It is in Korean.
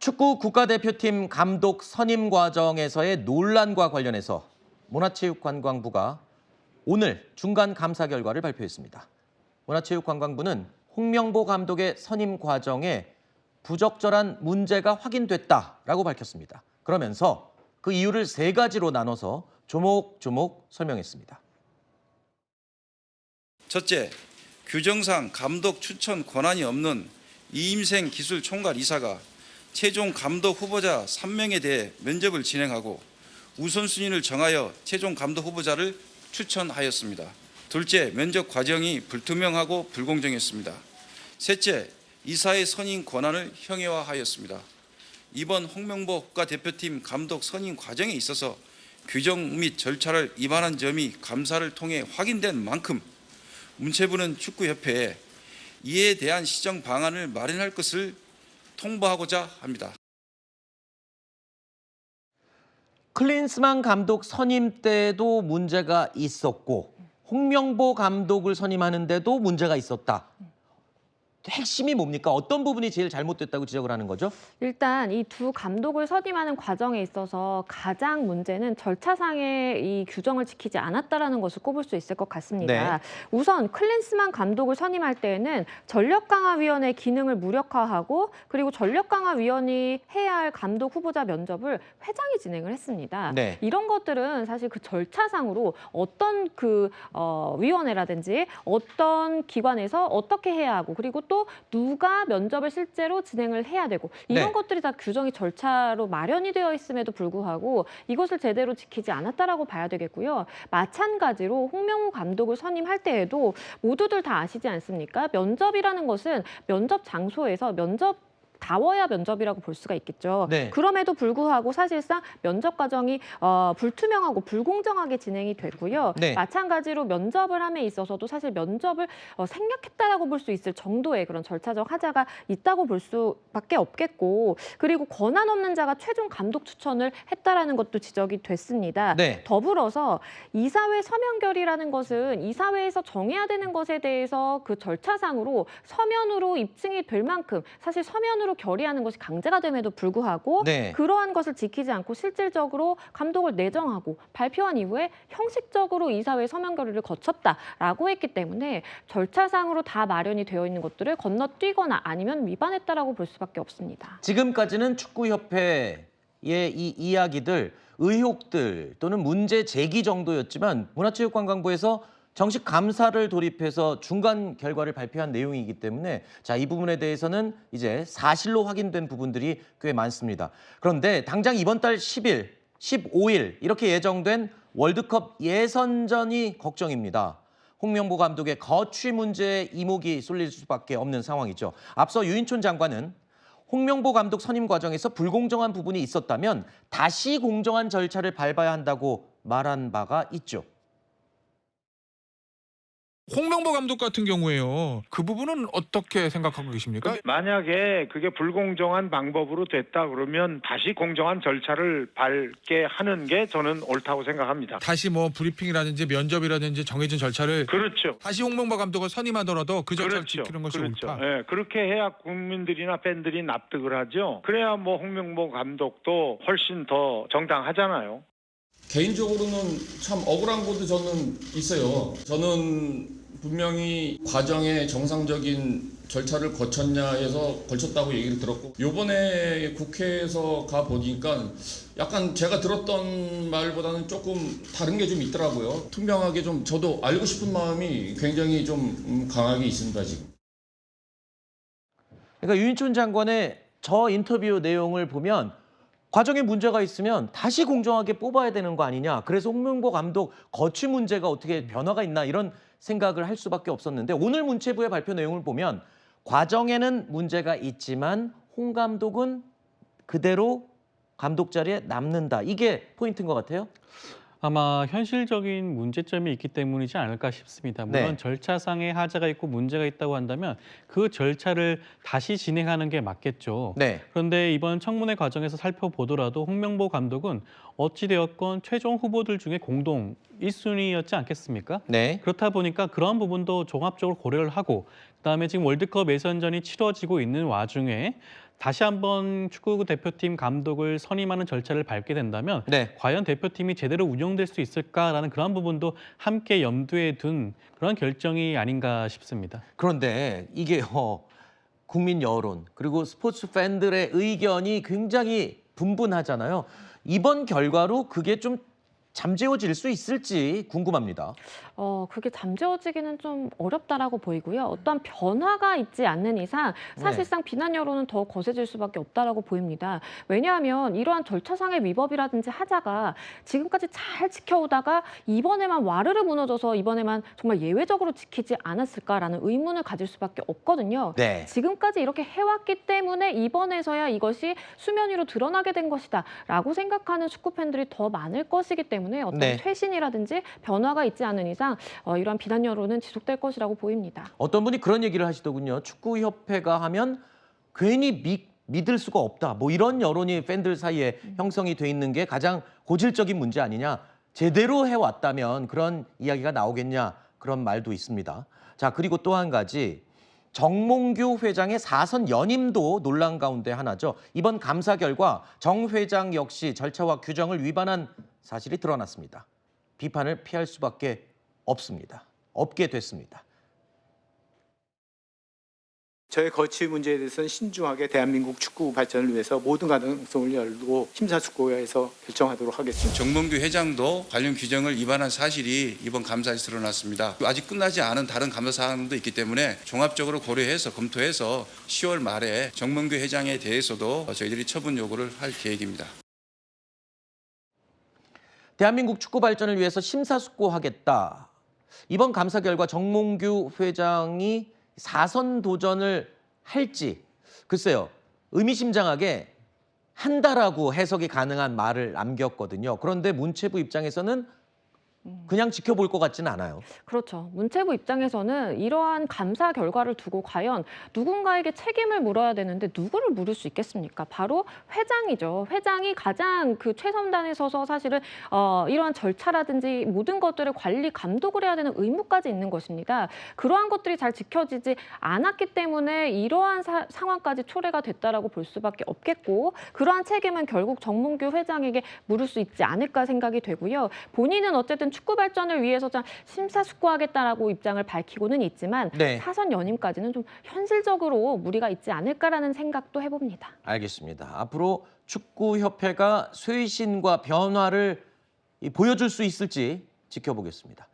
축구 국가대표팀 감독 선임 과정에서의 논란과 관련해서 문화체육관광부가 오늘 중간 감사 결과를 발표했습니다. 문화체육관광부는 홍명보 감독의 선임 과정에 부적절한 문제가 확인됐다라고 밝혔습니다. 그러면서 그 이유를 세 가지로 나눠서 조목조목 설명했습니다. 첫째, 규정상 감독 추천 권한이 없는 이임생 기술총괄 이사가 최종 감독 후보자 3명에 대해 면접을 진행하고 우선순위를 정하여 최종 감독 후보자를 추천하였습니다. 둘째, 면접 과정이 불투명하고 불공정했습니다. 셋째, 이사의 선임 권한을 형해화하였습니다. 이번 홍명보 국가대표팀 감독 선임 과정에 있어서 규정 및 절차를 위반한 점이 감사를 통해 확인된 만큼 문체부는 축구협회에 이에 대한 시정 방안을 마련할 것을 통보하고자 합니다. 클린스만 감독 선임 때도 문제가 있었고 홍명보 감독을 선임하는데도 문제가 있었다. 핵심이 뭡니까? 어떤 부분이 제일 잘못됐다고 지적을 하는 거죠? 일단 이 두 감독을 선임하는 과정에 있어서 가장 문제는 절차상의 이 규정을 지키지 않았다라는 것을 꼽을 수 있을 것 같습니다. 네. 우선 클린스만 감독을 선임할 때에는 전력강화위원회 기능을 무력화하고 그리고 전력강화위원이 해야 할 감독 후보자 면접을 회장이 진행을 했습니다. 네. 이런 것들은 사실 그 절차상으로 어떤 위원회라든지 어떤 기관에서 어떻게 해야 하고 그리고 또 누가 면접을 실제로 진행을 해야 되고 이런 네. 것들이 다 규정이 절차로 마련이 되어 있음에도 불구하고 이것을 제대로 지키지 않았다라고 봐야 되겠고요. 마찬가지로 홍명보 감독을 선임할 때에도 모두들 다 아시지 않습니까? 면접이라는 것은 면접 장소에서 다워야 면접이라고 볼 수가 있겠죠. 네. 그럼에도 불구하고 사실상 면접 과정이 불투명하고 불공정하게 진행이 됐고요. 네. 마찬가지로 면접을 함에 있어서도 사실 면접을 생략했다라고 볼 수 있을 정도의 그런 절차적 하자가 있다고 볼 수밖에 없겠고 그리고 권한 없는 자가 최종 감독 추천을 했다라는 것도 지적이 됐습니다. 네. 더불어서 이사회 서명결이라는 것은 이사회에서 정해야 되는 것에 대해서 그 절차상으로 서면으로 입증이 될 만큼 사실 서면으로 결의하는 것이 강제가 됨에도 불구하고 네. 그러한 것을 지키지 않고 실질적으로 감독을 내정하고 발표한 이후에 형식적으로 이사회 서명 결의를 거쳤다라고 했기 때문에 절차상으로 다 마련이 되어 있는 것들을 건너뛰거나 아니면 위반했다라고 볼 수밖에 없습니다. 지금까지는 축구협회의 이 이야기들, 의혹들 또는 문제 제기 정도였지만 문화체육관광부에서 정식 감사를 돌입해서 중간 결과를 발표한 내용이기 때문에 이 부분에 대해서는 이제 사실로 확인된 부분들이 꽤 많습니다. 그런데 당장 이번 달 10일, 15일 이렇게 예정된 월드컵 예선전이 걱정입니다. 홍명보 감독의 거취 문제에 이목이 쏠릴 수밖에 없는 상황이죠. 앞서 유인촌 장관은 홍명보 감독 선임 과정에서 불공정한 부분이 있었다면 다시 공정한 절차를 밟아야 한다고 말한 바가 있죠. 홍명보 감독 같은 경우에요. 그 부분은 어떻게 생각하고 계십니까? 만약에 그게 불공정한 방법으로 됐다 그러면 다시 공정한 절차를 밟게 하는 게 저는 옳다고 생각합니다. 다시 뭐 브리핑이라든지 면접이라든지 정해진 절차를 그렇죠. 다시 홍명보 감독을 선임하더라도 그 절차를 그렇죠. 지키는 것이 그렇죠. 옳다. 예, 그렇게 해야 국민들이나 팬들이 납득을 하죠. 그래야 뭐 홍명보 감독도 훨씬 더 정당하잖아요. 개인적으로는 참 억울한 것도 저는 있어요. 저는 분명히 과정에 정상적인 절차를 거쳤냐에서 걸쳤다고 얘기를 들었고 요번에 국회에서 가보니까 약간 제가 들었던 말보다는 조금 다른 게 좀 있더라고요. 투명하게 좀 저도 알고 싶은 마음이 굉장히 좀 강하게 있습니다, 지금. 그러니까 유인촌 장관의 저 인터뷰 내용을 보면 과정에 문제가 있으면 다시 공정하게 뽑아야 되는 거 아니냐. 그래서 홍명보 감독 거취 문제가 어떻게 변화가 있나 이런 생각을 할 수밖에 없었는데 오늘 문체부의 발표 내용을 보면 과정에는 문제가 있지만 홍 감독은 그대로 감독 자리에 남는다. 이게 포인트인 것 같아요. 아마 현실적인 문제점이 있기 때문이지 않을까 싶습니다. 물론 네. 절차상의 하자가 있고 문제가 있다고 한다면 그 절차를 다시 진행하는 게 맞겠죠. 네. 그런데 이번 청문회 과정에서 살펴보더라도 홍명보 감독은 어찌되었건 최종 후보들 중에 공동 1순위였지 않겠습니까? 네. 그렇다 보니까 그런 부분도 종합적으로 고려를 하고 그다음에 지금 월드컵 예선전이 치러지고 있는 와중에 다시 한번 축구 대표팀 감독을 선임하는 절차를 밟게 된다면 네. 과연 대표팀이 제대로 운영될 수 있을까라는 그런 부분도 함께 염두에 둔 그런 결정이 아닌가 싶습니다. 그런데 이게 국민 여론 그리고 스포츠 팬들의 의견이 굉장히 분분하잖아요. 이번 결과로 그게 좀 잠재워질 수 있을지 궁금합니다. 그게 잠재워지기는 좀 어렵다라고 보이고요. 어떠한 변화가 있지 않는 이상 사실상 비난 여론은 더 거세질 수밖에 없다라고 보입니다. 왜냐하면 이러한 절차상의 위법이라든지 하자가 지금까지 잘 지켜오다가 이번에만 와르르 무너져서 이번에만 정말 예외적으로 지키지 않았을까라는 의문을 가질 수밖에 없거든요. 네. 지금까지 이렇게 해왔기 때문에 이번에서야 이것이 수면 위로 드러나게 된 것이다라고 생각하는 축구 팬들이 더 많을 것이기 때문에 어떤 네. 쇄신이라든지 변화가 있지 않은 이상 이러한 비난 여론은 지속될 것이라고 보입니다. 어떤 분이 그런 얘기를 하시더군요. 축구협회가 하면 괜히 믿을 수가 없다. 뭐 이런 여론이 팬들 사이에 형성이 돼 있는 게 가장 고질적인 문제 아니냐. 제대로 해왔다면 그런 이야기가 나오겠냐. 그런 말도 있습니다. 자, 그리고 또 한 가지. 정몽규 회장의 사선 연임도 논란 가운데 하나죠. 이번 감사 결과 정 회장 역시 절차와 규정을 위반한 사실이 드러났습니다. 비판을 피할 수밖에 없게 됐습니다. 저의 거취 문제에 대해서는 신중하게 대한민국 축구 발전을 위해서 모든 가능성을 열고 심사숙고해서 결정하도록 하겠습니다. 정몽규 회장도 관련 규정을 위반한 사실이 이번 감사에서 드러났습니다. 아직 끝나지 않은 다른 감사 사항도 있기 때문에 종합적으로 고려해서 검토해서 10월 말에 정몽규 회장에 대해서도 저희들이 처분 요구를 할 계획입니다. 대한민국 축구 발전을 위해서 심사숙고하겠다. 이번 감사 결과 정몽규 회장이 사선 도전을 할지 글쎄요. 의미심장하게 한다라고 해석이 가능한 말을 남겼거든요. 그런데 문체부 입장에서는 그냥 지켜볼 것 같지는 않아요. 그렇죠. 문체부 입장에서는 이러한 감사 결과를 두고 과연 누군가에게 책임을 물어야 되는데 누구를 물을 수 있겠습니까? 바로 회장이죠. 회장이 가장 그 최선단에 서서 사실은 이러한 절차라든지 모든 것들을 관리, 감독을 해야 되는 의무까지 있는 것입니다. 그러한 것들이 잘 지켜지지 않았기 때문에 이러한 상황까지 초래가 됐다라고 볼 수밖에 없겠고 그러한 책임은 결국 정몽규 회장에게 물을 수 있지 않을까 생각이 되고요. 본인은 어쨌든 축구 발전을 위해서 심사숙고하겠다라고 입장을 밝히고는 있지만 네. 사선 연임까지는 좀 현실적으로 무리가 있지 않을까라는 생각도 해봅니다. 알겠습니다. 앞으로 축구협회가 쇄신과 변화를 보여줄 수 있을지 지켜보겠습니다.